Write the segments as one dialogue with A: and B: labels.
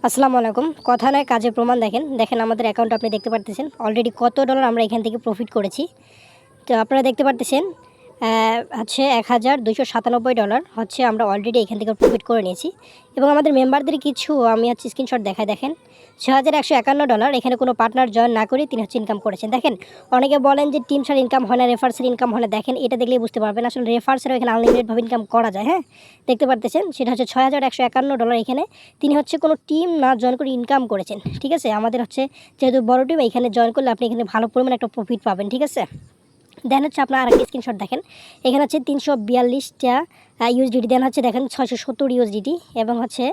A: আসসালামু আলাইকুম। কথা নয় কাজের প্রমাণ দেখেন আমাদের অ্যাকাউন্ট আপনি দেখতে পারতেছেন অলরেডি কত ডলার আমরা এখান থেকে প্রফিট করেছি। তো আপনারা দেখতে পারতেছেন হচ্ছে $1297 হচ্ছে আমরা অলরেডি এখান থেকে প্রফিট করে নিয়েছি এবং আমাদের মেম্বারদের কিছু আমি হচ্ছে স্ক্রিনশট দেখাই। দেখেন $6151 এখানে কোনো পার্টনার জয়েন না করে তিনি হচ্ছে ইনকাম করেছেন। দেখেন অনেকে বলেন যে টিম ছাড়া ইনকাম হয় না, রেফার্সের ইনকাম হয় না। দেখেন এটা দেখলেই বুঝতে পারবেন আসলে রেফার্সেরও এখানে আনলিমিটেডভাবে ইনকাম করা যায়। হ্যাঁ, দেখতে পারতেছেন সেটা হচ্ছে $6151 এখানে তিনি হচ্ছে কোনো টিম না জয়েন করে ইনকাম করেছেন। ঠিক আছে, আমাদের হচ্ছে যেহেতু বড় টিম এখানে জয়েন করলে আপনি এখানে ভালো পরিমাণে একটা প্রফিট পাবেন। ঠিক আছে, দেন হচ্ছে আপনার আরেকটা স্ক্রিনশট দেখেন। এখানে হচ্ছে 342টা ইউএসডিটি, দেন হচ্ছে দেখেন 670 ইউএসডিটি এবং হচ্ছে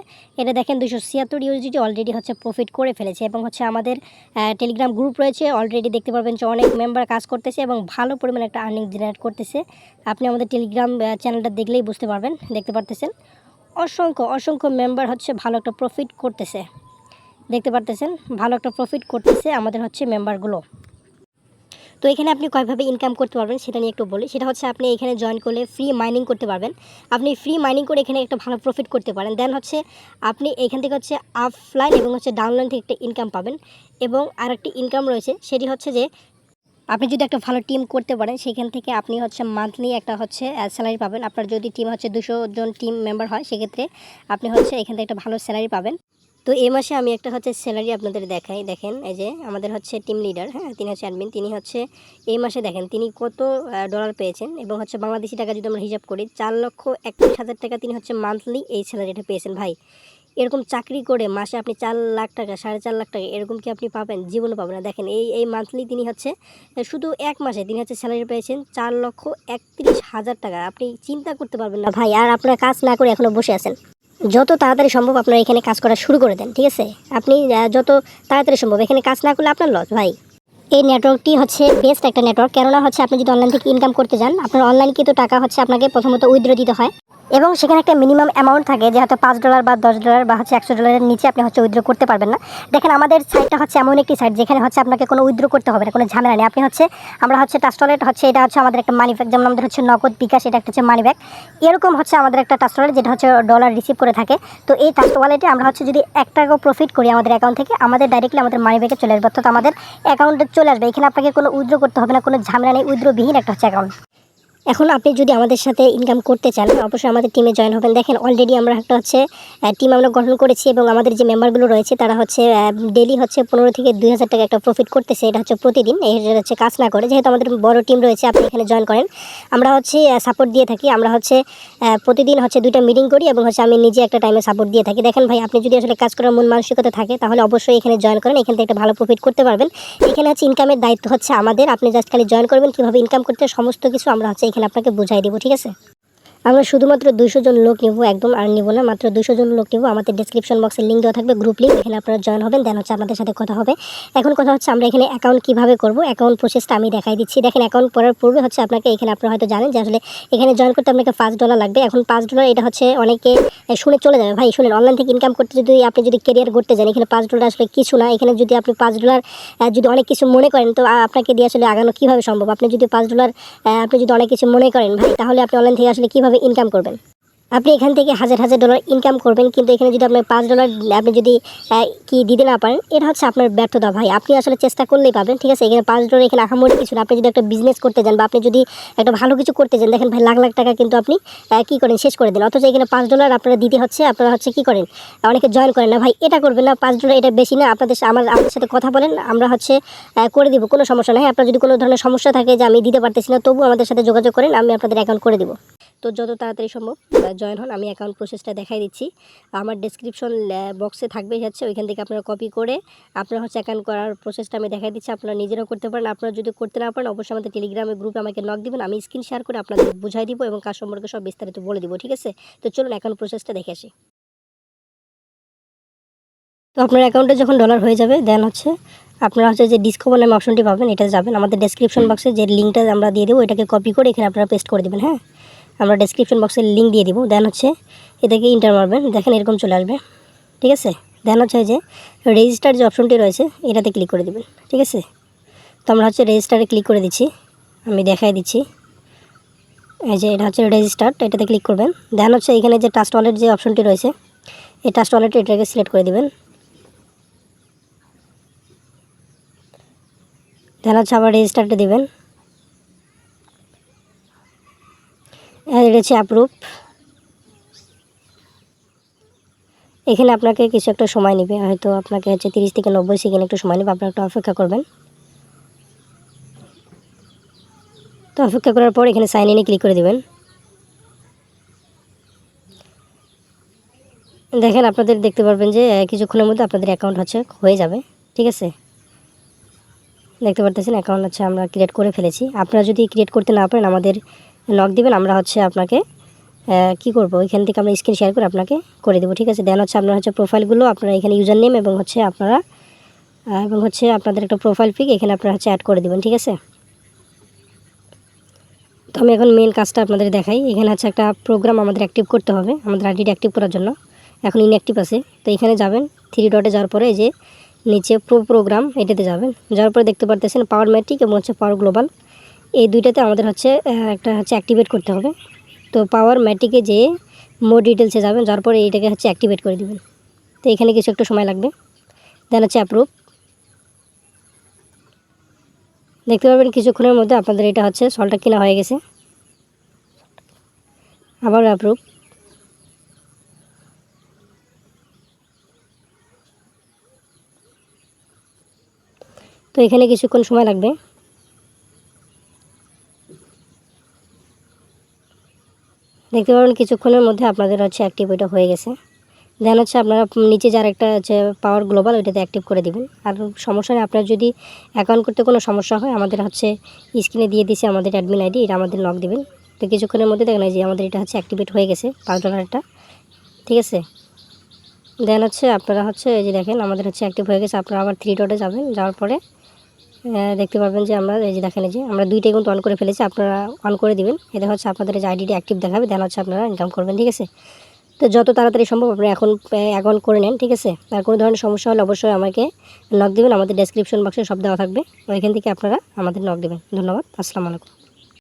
A: এটা দেখেন 276 ইউএসডিটি অলরেডি হচ্ছে প্রফিট করে ফেলেছে। এবং হচ্ছে আমাদের টেলিগ্রাম গ্রুপ রয়েছে, অলরেডি দেখতে পারবেন যে অনেক মেম্বার কাজ করতেছে এবং ভালো পরিমাণে একটা আর্নিং জেনারেট করতেছে। আপনি আমাদের টেলিগ্রাম চ্যানেলটা দেখলেই বুঝতে পারবেন। দেখতে পারতেছেন অসংখ্য মেম্বার হচ্ছে ভালো একটা প্রফিট করতেছে। দেখতে পারতেছেন ভালো একটা প্রফিট করতেছে আমাদের হচ্ছে মেম্বারগুলো। তো এখানে আপনি কয়ভাবে ইনকাম করতে পারবেন সেটা নিয়ে একটু বলি। সেটা হচ্ছে আপনি এখানে জয়েন করলে ফ্রি মাইনিং করতে পারবেন। আপনি ফ্রি মাইনিং করে এখানে একটা ভালো প্রফিট করতে পারেন। দেন হচ্ছে আপনি এখান থেকে হচ্ছে অফলাইন এবং হচ্ছে ডাউনলাইন থেকে একটা ইনকাম পাবেন। এবং আরেকটি ইনকাম রয়েছে, সেটি হচ্ছে যে আপনি যদি একটা ভালো টিম করতে পারেন সেখান থেকে আপনি হচ্ছে মান্থলি একটা হচ্ছে স্যালারি পাবেন। আপনার যদি টিম হচ্ছে 200 জন টিম মেম্বার হয় সেক্ষেত্রে আপনি হচ্ছে এখান থেকে একটা ভালো স্যালারি পাবেন। তো এই মাসে আমি একটা হচ্ছে স্যালারি আপনাদের দেখাই। দেখেন এই যে আমাদের হচ্ছে টিম লিডার, হ্যাঁ তিনি হচ্ছে অ্যাডমিন, তিনি হচ্ছে এই মাসে দেখেন তিনি কত ডলার পেয়েছেন এবং হচ্ছে বাংলাদেশি টাকা যদি আমরা হিসাব করি 4,31,000 টাকা তিনি হচ্ছে মান্থলি এই স্যালারিটা পেয়েছেন। ভাই এরকম চাকরি করে মাসে আপনি 4 লাখ টাকা 4.5 লাখ টাকা এরকম কি আপনি পাবেন? জীবনে পাবেন না। দেখেন এই মান্থলি তিনি হচ্ছে শুধু এক মাসে তিনি হচ্ছে স্যালারি পেয়েছেন 4,31,000 টাকা। আপনি চিন্তা করতে পারবেন না ভাই, আর আপনারা কাজ না করে এখনও বসে আছেন। যত তাড়াতাড়ি সম্ভব আপনারা এখানে কাজ করা শুরু করে দেন। ঠিক আছে, আপনি যত তাড়াতাড়ি সম্ভব এখানে কাজ না করলে আপনার লস ভাই। এই নেটওয়ার্কটি হচ্ছে বেস্ট একটা নেটওয়ার্ক, কেননা হচ্ছে আপনি যদি অনলাইন থেকে ইনকাম করতে যান আপনার অনলাইন কিন্তু টাকা হচ্ছে আপনাকে প্রথমত উইথড্র দিতে হয় এবং সেখানে একটা মিনিমাম অ্যামাউন্ট থাকে যে হয়তো $5 বা $10 বা হচ্ছে $100 নিচে আপনি হচ্ছে উইথড্র করতে পারবেন না। দেখেন আমাদের সাইটটা হচ্ছে এমন একটি সাইট যেখানে হচ্ছে আপনাকে কোনো উইথড্র করতে হবে না, কোনো ঝামেলা নেই। আপনি হচ্ছে আমরা হচ্ছে ট্রাস্ট ওয়ালেট হচ্ছে এটা হচ্ছে আমাদের একটা মানি ব্যাগ, যেমন আমাদের হচ্ছে নগদ বিকাশ, এটা একটা হচ্ছে মানি ব্যাগ। এরকম হচ্ছে আমাদের একটা ট্রাস্ট ওয়ালেট যেটা হচ্ছে ডলার রিসিভ করে থাকে। তো এই ট্রাস্ট ওয়ালেটে আমরা হচ্ছে যদি $1 প্রফিট করি আমাদের অ্যাকাউন্ট থেকে আমাদের ডাইরেক্টলি আমাদের মানি ব্যাগে চলে আসবে, অর্থাৎ আমাদের অ্যাকাউন্টে চলে আসবে। এখানে আপনাকে কোনো উইথড্র করতে হবে না, কোনো ঝামেলা নেই, উইথড্রবিহীন একটা হচ্ছে অ্যাকাউন্ট। এখন আপনি যদি আমাদের সাথে ইনকাম করতে চান অবশ্যই আমাদের টিমে জয়েন হবেন। দেখেন অলরেডি আমরা একটা হচ্ছে টিম আমরা গঠন করেছি এবং আমাদের যে মেম্বারগুলো রয়েছে তারা হচ্ছে ডেলি হচ্ছে 15 থেকে 2,000 টাকা একটা প্রফিট করতেছে। এটা হচ্ছে প্রতিদিন, এটা হচ্ছে কাজ না করে। যেহেতু আমাদের বড় টিম রয়েছে আপনি এখানে জয়েন করেন, আমরা হচ্ছে সাপোর্ট দিয়ে থাকি। আমরা হচ্ছে প্রতিদিন হচ্ছে 2টা মিটিং করি এবং হচ্ছে আমি নিজে একটা টাইমে সাপোর্ট দিয়ে থাকি। দেখেন ভাই, আপনি যদি আসলে কাজ করার মন মানসিকতা থাকে তাহলে অবশ্যই এখানে জয়েন করেন, এখান থেকে একটা ভালো প্রফিট করতে পারবেন। এখানে হচ্ছে ইনকামের দায়িত্ব হচ্ছে আমাদের, আপনি জাস্ট খালি জয়েন করবেন, কীভাবে ইনকাম করতে সমস্ত কিছু আমরা হচ্ছে এখানে আপনাকে বুঝাই দেবো। ঠিক আছে, আমরা শুধুমাত্র 200 জন লোক নেব, একদম আর নেব না, মাত্র 200 জন লোক নেব। আমাদের ডেসক্রিপশন বক্সে লিঙ্ক দেওয়া থাকবে, গ্রুপ লিঙ্ক, এখানে আপনারা জয়েন হবেন, দেন হচ্ছে আমাদের সাথে কথা হবে। এখন কথা হচ্ছে আমরা এখানে অ্যাকাউন্ট কীভাবে করব, অ্যাকাউন্ট প্রসেসটা আমি দেখাই দিচ্ছি। দেখেন অ্যাকাউন্ট করার পূর্বে হচ্ছে আপনাকে এখানে আপনারা হয়তো জানেন যে আসলে এখানে জয়েন করতে আপনাকে $5 লাগবে। এখন $5 এটা হচ্ছে অনেকে শুনে চলে যাবে। ভাই শুনেন, অনলাইন থেকে ইনকাম করতে যদি আপনি যদি কেরিয়ার করতে যান এখানে $5 আসলে কিছু না। এখানে যদি আপনি $5 যদি অনেক কিছু মনে করেন তো আপনাকে দিয়ে আসলে আগানো কীভাবে সম্ভব? আপনি যদি $5 আপনি যদি অনেক কিছু মনে করেন ভাই, তাহলে আপনি অনলাইন থেকে আসলে কীভাবে ইনকাম করবেন? আপনি এখান থেকে হাজার ডলার ইনকাম করবেন, কিন্তু এখানে যদি আপনার $5 আপনি যদি কি দিতে না পারেন এটা হচ্ছে আপনার ব্যর্থতা ভাই। আপনি আসলে চেষ্টা করলেই পাবেন। ঠিক আছে, এখানে $5 এখানে আহামরি কিছু না। আপনি যদি একটা বিজনেস করতে যান বা আপনি যদি একটা ভালো কিছু করতে যান, দেখেন ভাই লাখ লাখ টাকা কিন্তু আপনি কী করেন, শেষ করে দেন। অথচ এখানে $5 আপনারা দিতে হচ্ছে, আপনারা হচ্ছে কী করেন, অনেকে জয়েন করেন না। ভাই এটা করবেন না, $5 এটা বেশি না। আমাদের সাথে কথা বলেন, আমরা হচ্ছে করে দিব, কোনো সমস্যা নেই। আপনার যদি কোনো ধরনের সমস্যা থাকে যে আমি দিতে পারতেছি না, তবু আমাদের সাথে যোগাযোগ করেন, আমি আপনাদের অ্যাকাউন্ট করে দিব। তো যত তাড়াতাড়ি সম্ভব জয়েন হন। আমি অ্যাকাউন্ট প্রসেসটা দেখাই দিচ্ছি, আমার ডেসক্রিপশন বক্সে থাকবে হচ্ছে, ওইখান থেকে আপনারা কপি করে আপনারা হচ্ছে অ্যাকাউন্ট করার প্রসেসটা আমি দেখাই দিচ্ছি। আপনারা নিজেরাও করতে পারেন। আপনারা যদি করতে না পারেন অবশ্যই আমাদের টেলিগ্রামে গ্রুপে আমাকে নক দিবেন, আমি স্ক্রিন শেয়ার করে আপনাদের বুঝাই দিব এবং কাজ সম্পর্কে সব বিস্তারিত বলে দিব। ঠিক আছে, তো চলুন অ্যাকাউন্ট প্রসেসটা দেখে আসি। তো আপনার অ্যাকাউন্টে যখন ডলার হয়ে যাবে দেন হচ্ছে আপনারা হচ্ছে যে ডিসকভার নামে অপশনটি পাবেন, এটা যাবেন। আমাদের ডেসক্রিপশন বক্সে যে লিঙ্কটা আমরা দিয়ে দেবো এটাকে কপি করে এখানে আপনারা পেস্ট করে দেবেন। হ্যাঁ, আমরা ডেসক্রিপশন বক্সে লিঙ্ক দিয়ে দিব, দেন হচ্ছে এটাকে ইন্টার মারবেন, দেখেন এরকম চলে আসবে। ঠিক আছে, দেন হচ্ছে যে রেজিস্টার যে অপশনটি রয়েছে এটাতে ক্লিক করে দেবেন। ঠিক আছে, তো আমরা হচ্ছে রেজিস্টারে ক্লিক করে দিচ্ছি, আমি দেখাই দিচ্ছি। এই যে এটা হচ্ছে রেজিস্টার, এটাতে ক্লিক করবেন। দেন হচ্ছে এখানে যে ট্রাস্ট ওয়ালেট যে অপশনটি রয়েছে এই ট্রাস্ট ওয়ালেটে এটাকে সিলেক্ট করে দেবেন। দেন হচ্ছে আবার রেজিস্টারটা দেবেন। এটা হচ্ছে অ্যাপ্রুভ। এখানে আপনাকে কিছু একটা সময় নেবে, হয়তো আপনাকে হচ্ছে 30 থেকে 90 সেকেন্ড একটু সময় নেবে, আপনারা একটু অপেক্ষা করবেন। তো অপেক্ষা করার পর এখানে সাইন ইনে ক্লিক করে দেবেন। দেখেন আপনাদের দেখতে পারবেন যে কিছুক্ষণের মধ্যে আপনাদের অ্যাকাউন্ট হচ্ছে হয়ে যাবে, ঠিক আছে। দেখতে পারতেছেন অ্যাকাউন্ট হচ্ছে আমরা ক্রিয়েট করে ফেলেছি। আপনারা যদি ক্রিয়েট করতে না পারেন আমাদের নক দিবেন, আমরা হচ্ছে আপনাকে কি করব, এখান থেকে আমরা স্ক্রিন শেয়ার করে আপনাকে করে দেবো, ঠিক আছে। দেন হচ্ছে আপনার হচ্ছে প্রোফাইলগুলো আপনারা এখানে ইউজার নেম এবং হচ্ছে আপনারা আপনাদের একটা প্রোফাইল পিক এখানে আপনারা হচ্ছে অ্যাড করে দেবেন, ঠিক আছে। তো আমি এখন মেন কাজটা আপনাদের দেখাই। এখানে হচ্ছে একটা প্রোগ্রাম আমাদের অ্যাক্টিভ করতে হবে, আমাদের আইডিটা অ্যাক্টিভ করার জন্য। এখন ইনঅ্যাক্টিভ আছে, তো এখানে যাবেন, 3 ডটে যাওয়ার পরে এই যে নিচে প্রোগ্রাম এটাতে যাবেন। যাওয়ার পরে দেখতে পারতেছেন পাওয়ার ম্যাট্রিক এবং হচ্ছে পাওয়ার গ্লোবাল, এই দুইটাতে আমাদের হচ্ছে একটা হচ্ছে অ্যাক্টিভেট করতে হবে। তো পাওয়ার ম্যাট্রিকে যে মোর ডিটেলসে যাবেন, যার পরে এইটাকে হচ্ছে অ্যাক্টিভেট করে দেবেন। তো এখানে কিছু একটু সময় লাগবে। দেন হচ্ছে অ্যাপ্রুভ। দেখতে পাবেন কিছুক্ষণের মধ্যে আপনাদের এটা হচ্ছে সলটা কিনা হয়ে গেছে। আবার অ্যাপ্রুভ। তো এখানে কিছুক্ষণ সময় লাগবে। দেখতে পাবেন কিছুক্ষণের মধ্যে আপনাদের হচ্ছে অ্যাক্টিভ ওইটা হয়ে গেছে। দেন হচ্ছে আপনারা নিচে যার একটা হচ্ছে পাওয়ার গ্লোবাল ওইটাতে অ্যাক্টিভ করে দিবেন। আর সমস্যা নেই, আপনার যদি অ্যাকাউন্ট করতে কোনো সমস্যা হয় আমাদের হচ্ছে স্ক্রিনে দিয়ে দিছে আমাদের অ্যাডমিন আইডি, এটা আমাদের নক দিবেন। তো কিছুক্ষণের মধ্যে দেখেন যে আমাদের এটা হচ্ছে অ্যাক্টিভেট হয়ে গেছে $5, ঠিক আছে। দেন হচ্ছে আপনারা হচ্ছে এই যে দেখেন আমাদের হচ্ছে অ্যাক্টিভ হয়ে গেছে। আপনারা আবার 3 ডটে যাবেন, যাওয়ার পরে দেখতে পারবেন যে আমরা এই যে দেখেন এই যে আমরা দুইটাই কিন্তু অন করে ফেলেছি, আপনারা অন করে দিবেন। এতে হচ্ছে আপনাদের যে আইডিটি অ্যাক্টিভ দেখাবে, দেন হচ্ছে আপনারা ইনকাম করবেন, ঠিক আছে। তো যত তাড়াতাড়ি সম্ভব আপনি এখন অ্যাকাউন্ট করে নেন, ঠিক আছে। আর কোনো ধরনের সমস্যা হলে অবশ্যই আমাকে নক দেবেন, আমাদের ডেসক্রিপশন বক্সে সব দেওয়া থাকবে, ওইখান থেকে আপনারা আমাদের নক দেবেন। ধন্যবাদ, আসসালামু আলাইকুম।